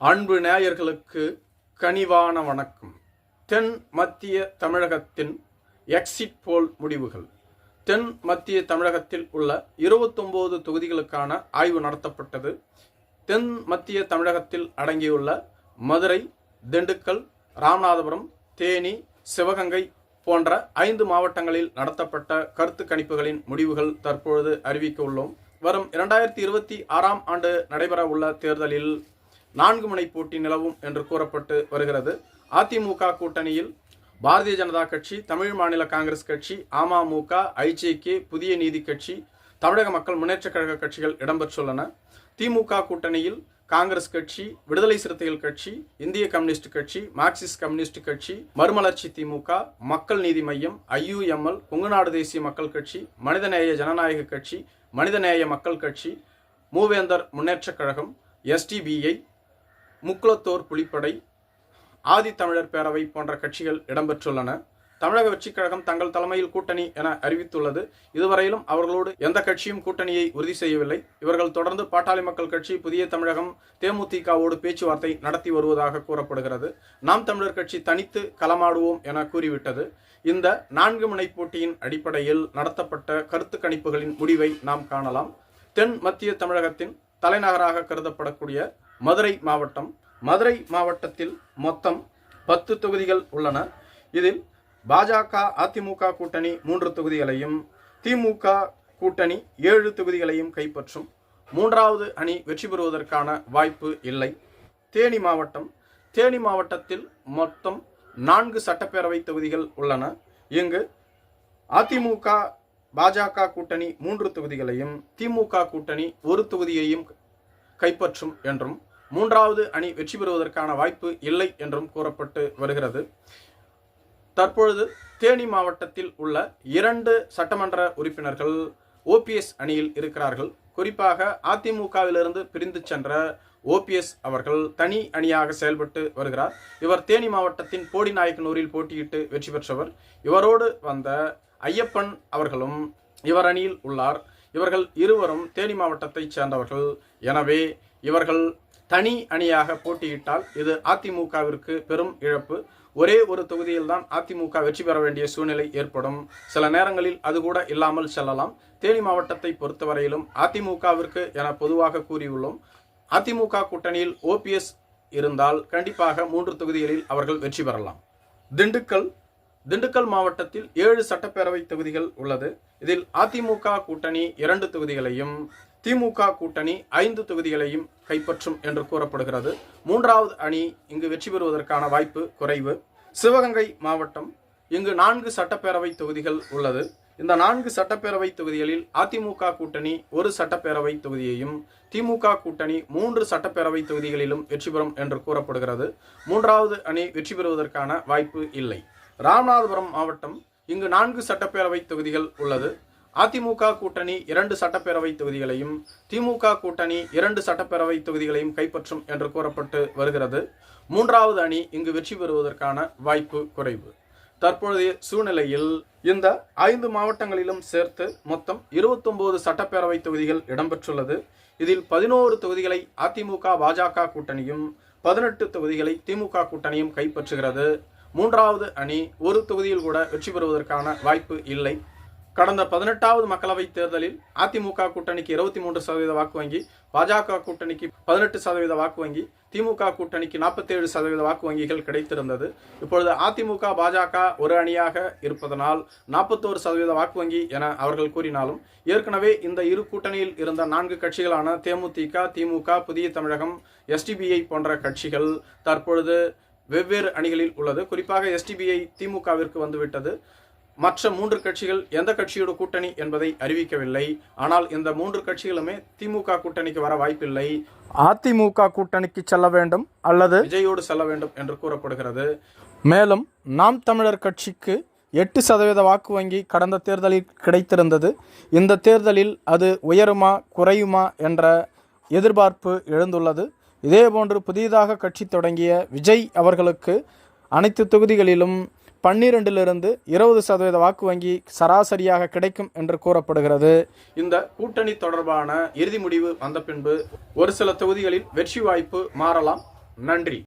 அன்பு நேயர்களுக்கு கனிவான வணக்கம். தென் மத்திய தமிழகத்தின் எக்ஸிட் போல் முடிவுகள். தென் மத்திய தமிழகத்தில் உள்ள 29 தொகுதிகளுக்கான ஆய்வு நடத்தப்பட்டது. தென் மத்திய தமிழகத்தில் அடங்கியுள்ள மதுரை, திண்டுக்கல், ராமநாதபுரம், தேனி, சிவகங்கை போன்ற 5 மாவட்டங்களில் நடத்தப்பட்ட கருத்து கணிப்புகளின் முடிவுகள் தற்பொழுது அறிவிக்க உள்ளோம். வரும் 2026ஆம் ஆண்டு நடைபெற உள்ள தேர்தலில் 4 முனை போட்டி நிலவும் என்று கூறப்பட்டு வருகிறது. அதிமுக கூட்டணியில் பாரதிய ஜனதா கட்சி, தமிழ் மாநில காங்கிரஸ் கட்சி, அமமுக, ஐஜேகே, புதிய நீதி கட்சி, தமிழக மக்கள் முன்னேற்ற கழக கட்சிகள் இடம்பெற்றுள்ளன. திமுக கூட்டணியில் காங்கிரஸ் கட்சி, விடுதலை சிறுத்தைகள் கட்சி, இந்திய கம்யூனிஸ்ட் கட்சி, மார்க்சிஸ்ட் கம்யூனிஸ்ட் கட்சி, மறுமலர்ச்சி திமுக, மக்கள் நீதி மையம், IUML, கொங்குநாடு தேசிய மக்கள் கட்சி, மனிதநேய ஜனநாயக கட்சி, மனிதநேய மக்கள் கட்சி, மூவேந்தர் முன்னேற்ற கழகம், SDBI, முக்குளத்தோர் புலிப்படை, ஆதி தமிழர் பேரவை போன்ற கட்சிகள் இடம்பெற்றுள்ளன. தமிழக வெற்றிக் கழகம் தங்கள் தலைமையில் கூட்டணி என அறிவித்துள்ளது. இதுவரையிலும் அவர்களோடு எந்த கட்சியும் கூட்டணியை உறுதி செய்யவில்லை. இவர்கள் தொடர்ந்து பாட்டாளி மக்கள் கட்சி, புதிய தமிழகம், தேமுதிகவோடு பேச்சுவார்த்தை நடத்தி வருவதாக கூறப்படுகிறது. நாம் தமிழர் கட்சி தனித்து களமாடுவோம் என கூறிவிட்டது. இந்த 4 முனை போட்டியின் அடிப்படையில் நடத்தப்பட்ட கருத்து கணிப்புகளின் முடிவை நாம் காணலாம். தென் மத்திய தமிழகத்தின் தலைநகராக கருதப்படக்கூடிய மதுரை மாவட்டம். மதுரை மாவட்டத்தில் மொத்தம் 10 தொகுதிகள் உள்ளன. இதில் பாஜக, அதிமுக கூட்டணி 3 தொகுதிகளையும், திமுக கூட்டணி 7 தொகுதிகளையும் கைப்பற்றும். 3வது அணி வெற்றி பெறுவதற்கான வாய்ப்பு இல்லை. தேனி மாவட்டம். தேனி மாவட்டத்தில் மொத்தம் 4 சட்டப்பேரவை தொகுதிகள் உள்ளன. இங்கு அதிமுக, பாஜக கூட்டணி 3 தொகுதிகளையும், திமுக கூட்டணி 1 தொகுதியையும் கைப்பற்றும் என்றும், 3வது அணி வெற்றி பெறுவதற்கான வாய்ப்பு இல்லை என்றும் கூறப்பட்டு வருகிறது. தற்பொழுது தேனி மாவட்டத்தில் உள்ள 2 சட்டமன்ற உறுப்பினர்கள் OPS அணியில் இருக்கிறார்கள். குறிப்பாக அதிமுகவிலிருந்து பிரிந்து சென்ற OPS அவர்கள் தனி அணியாக செயல்பட்டு வருகிறார். இவர் தேனி மாவட்டத்தின் போடிநாயக்கனூரில் போட்டியிட்டு வெற்றி பெற்றவர். இவரோடு வந்த ஐயப்பன் அவர்களும் இவர் அணியில் உள்ளார். இவர்கள் இருவரும் தேனி மாவட்டத்தைச் சேர்ந்தவர்கள். எனவே இவர்கள் தனி அணியாக போட்டியிட்டால் இது அதிமுகவிற்கு பெரும் இழப்பு. ஒரே ஒரு தொகுதியில்தான் அதிமுக வெற்றி பெற வேண்டிய சூழ்நிலை ஏற்படும். சில நேரங்களில் அது கூட இல்லாமல் செல்லலாம். தேனி மாவட்டத்தை பொறுத்தவரையிலும் அதிமுகவிற்கு என பொதுவாக கூறியுள்ளோம். அதிமுக கூட்டணியில் OPS இருந்தால் கண்டிப்பாக 3 தொகுதிகளில் அவர்கள் வெற்றி பெறலாம். திண்டுக்கல் மாவட்டத்தில் 7 சட்டப்பேரவை தொகுதிகள் உள்ளது. இதில் அதிமுக கூட்டணி 2 தொகுதிகளையும், திமுக கூட்டணி 5 தொகுதிகளையும் கைப்பற்றும் என்று கூறப்படுகிறது. 3வது அணி இங்கு வெற்றி பெறுவதற்கான வாய்ப்பு குறைவு. சிவகங்கை மாவட்டம். இங்கு 4 சட்டப்பேரவை தொகுதிகள் உள்ளது. இந்த 4 சட்டப்பேரவை தொகுதிகளில் அதிமுக கூட்டணி 1 சட்டப்பேரவை தொகுதியையும், திமுக கூட்டணி 3 சட்டப்பேரவை தொகுதிகளிலும் வெற்றி பெறும் என்று கூறப்படுகிறது. 3வது அணி வெற்றி பெறுவதற்கான வாய்ப்பு இல்லை. ராமநாதபுரம் மாவட்டம். இங்கு 4 சட்டப்பேரவை தொகுதிகள் உள்ளது. அதிமுக கூட்டணி 2 சட்டப்பேரவை தொகுதிகளையும், திமுக கூட்டணி 2 சட்டப்பேரவை தொகுதிகளையும் கைப்பற்றும் என்று கூறப்பட்டு வருகிறது. 3வது அணி இங்கு வெற்றி பெறுவதற்கான வாய்ப்பு குறைவு. தற்போதைய சூழ்நிலையில் இந்த 5 மாவட்டங்களிலும் சேர்த்து மொத்தம் 29 சட்டப்பேரவை தொகுதிகள் இடம்பெற்றுள்ளது. இதில் 11 தொகுதிகளை அதிமுக, பாஜக கூட்டணியும், 18 தொகுதிகளை திமுக கூட்டணியும் கைப்பற்றுகிறது. 3வது அணி ஒரு தொகுதியில் கூட வெற்றி பெறுவதற்கான வாய்ப்பு இல்லை. கடந்த 18வது மக்களவை தேர்தலில் அதிமுக கூட்டணிக்கு 23% வாக்கு வங்கி, பாஜக கூட்டணிக்கு 18% வாக்கு வங்கி, திமுக கூட்டணிக்கு 47% வாக்கு வங்கிகள் கிடைத்திருந்தது. இப்பொழுது அதிமுக, பாஜக ஒரு அணியாக இருப்பதனால் 41% வாக்கு வங்கி என அவர்கள் கூறினாலும், ஏற்கனவே இந்த இரு கூட்டணியில் இருந்த 4 கட்சிகளான தேமுதிக, திமுக, புதிய தமிழகம், SDBI போன்ற கட்சிகள் தற்பொழுது வெவ்வேறு அணிகளில் உள்ளது. குறிப்பாக SDBI திமுகவிற்கு வந்துவிட்டது. மற்ற 3 கட்சிகள் எந்த கட்சியோட கூட்டணி என்பதை அறிவிக்கவில்லை. ஆனால் இந்த 3 கட்சிகளுமே திமுக கூட்டணிக்கு வர வாய்ப்பில்லை. அதிமுக கூட்டணிக்கு செல்ல வேண்டும் அல்லது விஜயோடு செல்ல வேண்டும் என்று கூறப்படுகிறது. மேலும் நாம் தமிழர் கட்சிக்கு 8% வாக்கு வங்கி கடந்த தேர்தலில் கிடைத்திருந்தது. இந்த தேர்தலில் அது உயருமா குறையுமா என்ற எதிர்பார்ப்பு எழுந்துள்ளது. இதேபோன்று புதிதாக கட்சி தொடங்கிய விஜய் அவர்களுக்கு அனைத்து தொகுதிகளிலும் 12லிருந்து 20% வாக்கு வங்கி சராசரியாக கிடைக்கும் என்று கூறப்படுகிறது. இந்த கூட்டணி தொடர்பான இறுதி முடிவு வந்த பின்பு ஒரு சில தொகுதிகளில் வெற்றி வாய்ப்பு மாறலாம். நன்றி.